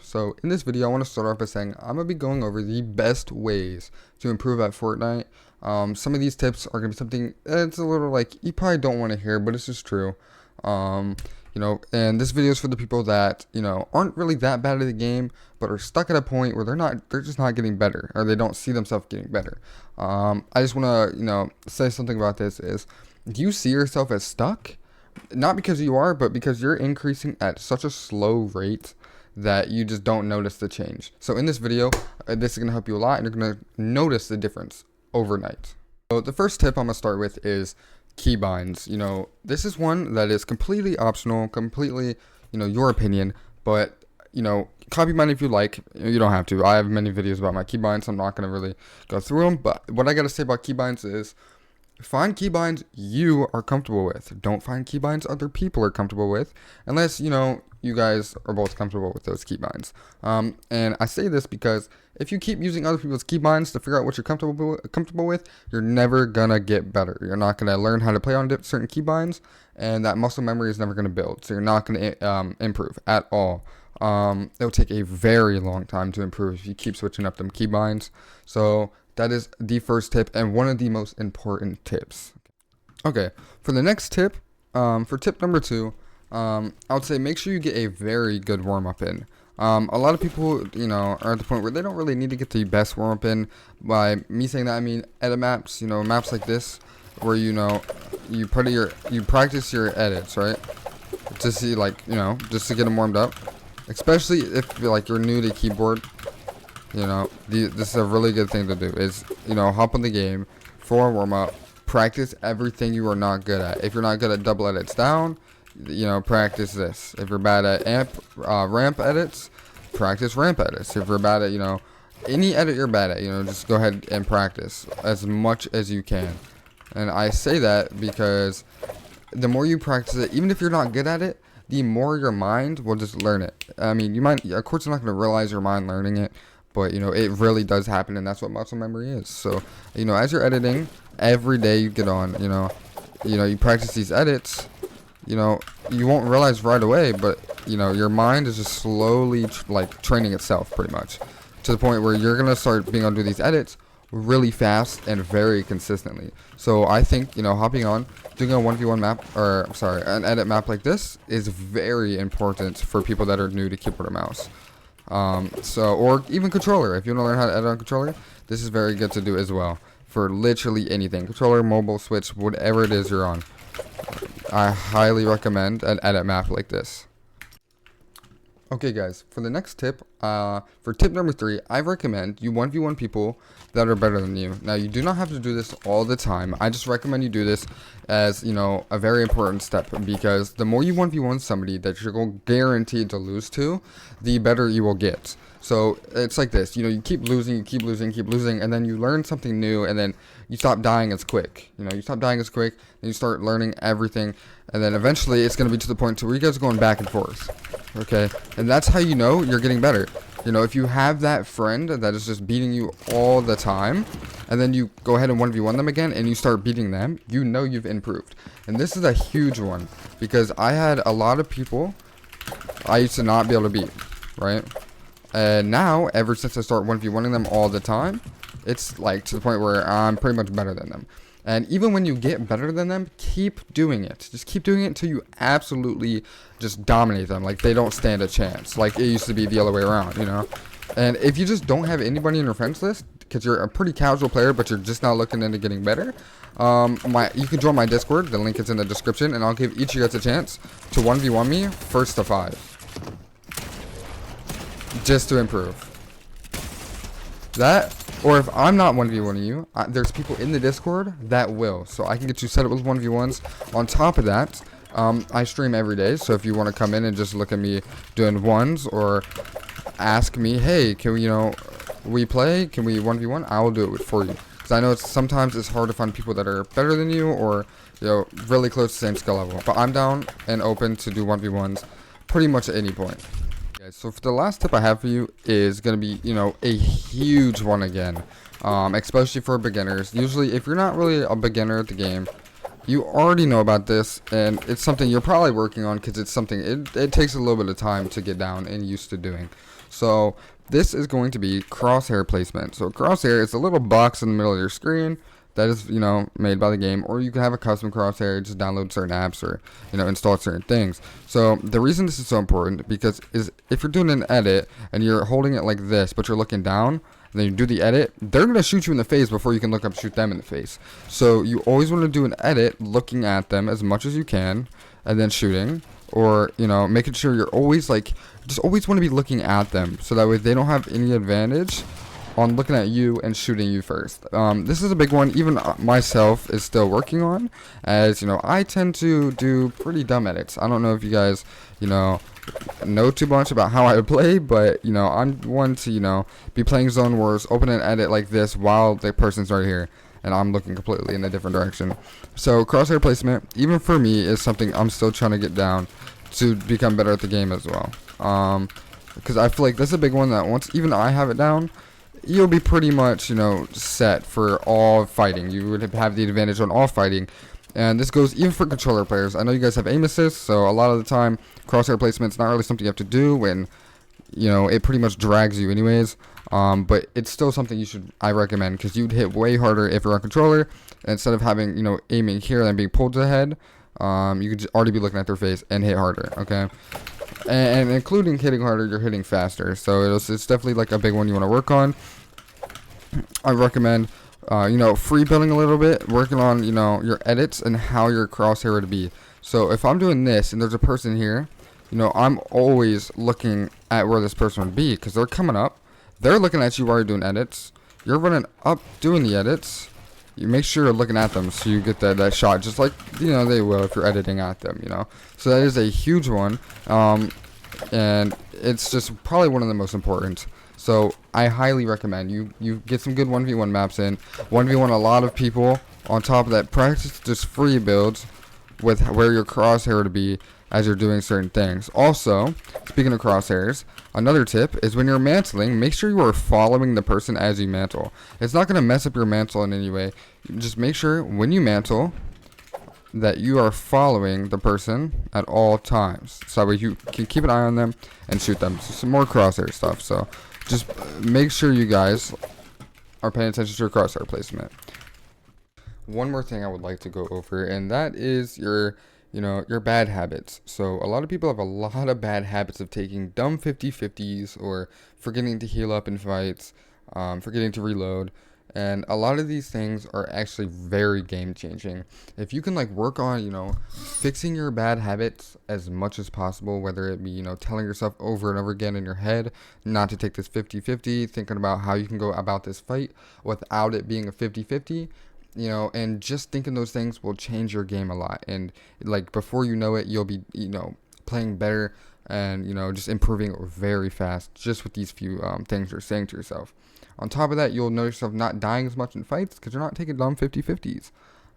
So in this video I want to start off by saying I'm going to be going over the best ways to improve at Fortnite. Some of these tips are going to be something that's a little like you probably don't want to hear, but it's just true. And this video is for the people that, aren't really that bad at the game, but are stuck at a point where they're just not getting better, or they don't see themselves getting better. I just want to, say something about this is, do you see yourself as stuck? Not because you are, but because you're increasing at such a slow rate that you just don't notice the change. So in this video, this is going to help you a lot, and you're going to notice the difference overnight. So the first tip I'm going to start with is keybinds. This is one that is completely optional, completely, your opinion, but, copy mine if you like. You don't have to. I have many videos about my keybinds, so I'm not going to really go through them, but what I got to say about keybinds is, find keybinds you are comfortable with. Don't find keybinds other people are comfortable with, unless, you guys are both comfortable with those keybinds. And I say this because if you keep using other people's keybinds to figure out what you're comfortable with, you're never gonna get better. You're not gonna learn how to play on certain keybinds, and that muscle memory is never gonna build. So you're not gonna improve at all. It'll take a very long time to improve if you keep switching up them keybinds. So that is the first tip, and one of the most important tips. Okay, for the next tip, for tip number 2, I would say make sure you get a very good warm-up in. A lot of people, are at the point where they don't really need to get the best warm-up in. By me saying that, I mean edit maps, maps like this, where, you practice your edits, right? To see, just to get them warmed up. Especially if, you're new to keyboard. This is a really good thing to do is, hop on the game for a warm-up, practice everything you are not good at. If you're not good at double edits down, practice this. If you're bad at ramp edits, practice ramp edits. If you're bad at, any edit you're bad at, just go ahead and practice as much as you can. And I say that because the more you practice it, even if you're not good at it, the more your mind will just learn it. I mean, of course, you're not going to realize your mind learning it, but, it really does happen, and that's what muscle memory is. So, as you're editing, every day you get on, you practice these edits, you won't realize right away, but, your mind is just slowly, training itself, pretty much, to the point where you're going to start being able to do these edits really fast and very consistently. So I think, hopping on, doing a 1v1 map, an edit map like this is very important for people that are new to keyboard or mouse. Or even controller. If you want to learn how to edit on controller, this is very good to do as well for literally anything. Controller, mobile, switch, whatever it is you're on. I highly recommend an edit map like this. Okay guys, for the next tip, for tip number 3, I recommend you 1v1 people that are better than you. Now, you do not have to do this all the time. I just recommend you do this as, a very important step, because the more you 1v1 somebody that you're guaranteed to lose to, the better you will get. So it's like this, you keep losing, and then you learn something new, and then you stop dying as quick. You stop dying as quick, and you start learning everything, and then eventually it's going to be to the point to where you guys are going back and forth. Okay, and that's how you're getting better. If you have that friend that is just beating you all the time, and then you go ahead and 1v1 them again, and you start beating them, you've improved. And this is a huge one, because I had a lot of people I used to not be able to beat, right? And now, ever since I start 1v1ing them all the time, it's to the point where I'm pretty much better than them. And even when you get better than them, keep doing it. Just keep doing it until you absolutely just dominate them. They don't stand a chance. It used to be the other way around, And if you just don't have anybody in your friends list, because you're a pretty casual player, but you're just not looking into getting better, you can join my Discord. The link is in the description, and I'll give each of you guys a chance to 1v1 me first to 5. Just to improve. That, or if I'm not 1v1ing you, there's people in the Discord that will. So I can get you set up with 1v1s. On top of that, I stream every day. So if you want to come in and just look at me doing ones, or ask me, hey, can we play? Can we 1v1? I will do it for you. Because I know sometimes it's hard to find people that are better than you, or, really close to the same skill level. But I'm down and open to do 1v1s pretty much at any point. So for the last tip I have for you is going to be, a huge one again, especially for beginners. Usually, if you're not really a beginner at the game, you already know about this, and it's something you're probably working on, because it's something, it takes a little bit of time to get down and used to doing. So this is going to be crosshair placement. So crosshair is a little box in the middle of your screen that is, made by the game, or you can have a custom crosshair, just download certain apps or, install certain things. So the reason this is so important because is if you're doing an edit and you're holding it like this, but you're looking down, and then you do the edit, they're going to shoot you in the face before you can look up and shoot them in the face. So you always want to do an edit looking at them as much as you can and then shooting, or, making sure you're always just always want to be looking at them so that way they don't have any advantage on looking at you and shooting you first. This is a big one, even myself is still working on, as, I tend to do pretty dumb edits. I don't know if you guys, know too much about how I play, but, I'm one to, be playing Zone Wars, open an edit like this while the person's right here, and I'm looking completely in a different direction. So crosshair placement, even for me, is something I'm still trying to get down to become better at the game as well. Because I feel like that's a big one that once even I have it down, you'll be pretty much, set for all fighting. You would have the advantage on all fighting. And this goes even for controller players. I know you guys have aim assist, so a lot of the time, crosshair placement's not really something you have to do when, it pretty much drags you anyways. But it's still something I recommend, because you'd hit way harder if you're on controller. And instead of having, aiming here and being pulled to the head, you could already be looking at their face and hit harder, okay? And including hitting harder, you're hitting faster. So it's definitely like a big one you want to work on. I recommend, free building a little bit, working on, your edits and how your crosshair would be. So if I'm doing this and there's a person here, I'm always looking at where this person would be because they're coming up. They're looking at you while you're doing edits. You're running up doing the edits. You make sure you're looking at them so you get that shot just like, they will if you're editing at them, So that is a huge one. And it's just probably one of the most important. So I highly recommend you get some good 1v1 maps in. 1v1 a lot of people. On top of that, practice just free builds with where your crosshair to be as you're doing certain things. Also, speaking of crosshairs, another tip is when you're mantling, make sure you are following the person as you mantle. It's not going to mess up your mantle in any way. Just make sure when you mantle that you are following the person at all times. So that way you can keep an eye on them and shoot them. So some more crosshair stuff. So just make sure you guys are paying attention to your crosshair placement. One more thing I would like to go over, and that is your bad habits. So a lot of people have a lot of bad habits of taking dumb 50-50s or forgetting to heal up in fights, forgetting to reload. And a lot of these things are actually very game changing. If you can work on, fixing your bad habits as much as possible, whether it be, telling yourself over and over again in your head not to take this 50-50, thinking about how you can go about this fight without it being a 50-50, and just thinking those things will change your game a lot. And before you know it, you'll be, playing better and, just improving very fast just with these few things you're saying to yourself. On top of that, you'll notice yourself not dying as much in fights because you're not taking dumb 50-50s.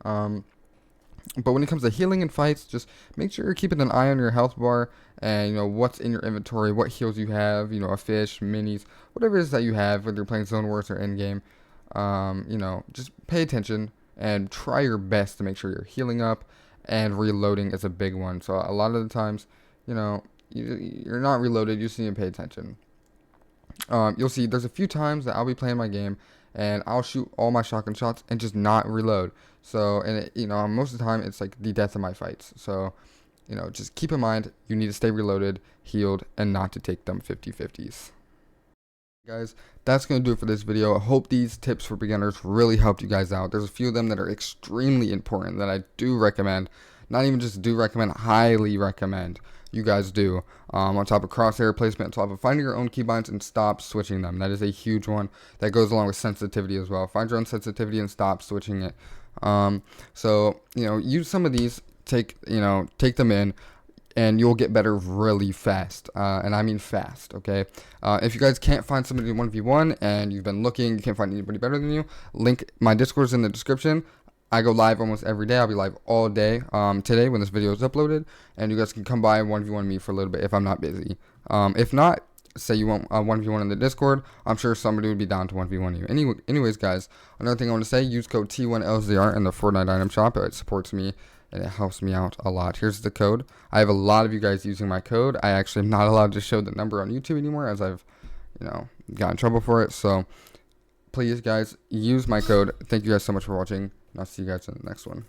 But when it comes to healing in fights, just make sure you're keeping an eye on your health bar and, what's in your inventory, what heals you have, a fish, minis, whatever it is that you have, whether you're playing Zone Wars or endgame. Just pay attention and try your best to make sure you're healing up, and reloading is a big one. So a lot of the times, you're not reloaded, you just need to pay attention. You'll see there's a few times that I'll be playing my game and I'll shoot all my shotgun shots and just not reload. So, and most of the time it's the death of my fights. So, just keep in mind you need to stay reloaded, healed, and not to take them 50-50s. Guys, that's going to do it for this video. I hope these tips for beginners really helped you guys out. There's a few of them that are extremely important that I do recommend. Not even just do recommend, highly recommend you guys do. On top of crosshair placement, on top of finding your own keybinds and stop switching them. That is a huge one that goes along with sensitivity as well. Find your own sensitivity and stop switching it. So, use some of these, take them in, and you'll get better really fast. And I mean fast, okay? If you guys can't find somebody in 1v1 and you've been looking, you can't find anybody better than you, my Discord's in the description. I go live almost every day. I'll be live all day today when this video is uploaded. And you guys can come by and 1v1 me for a little bit if I'm not busy. If not, say you want 1v1 in the Discord, I'm sure somebody would be down to 1v1 you. Anyways, guys, another thing I want to say, use code T1LZR in the Fortnite item shop. It supports me and it helps me out a lot. Here's the code. I have a lot of you guys using my code. I actually am not allowed to show the number on YouTube anymore as I've got in trouble for it. So please, guys, use my code. Thank you guys so much for watching, and I'll see you guys in the next one.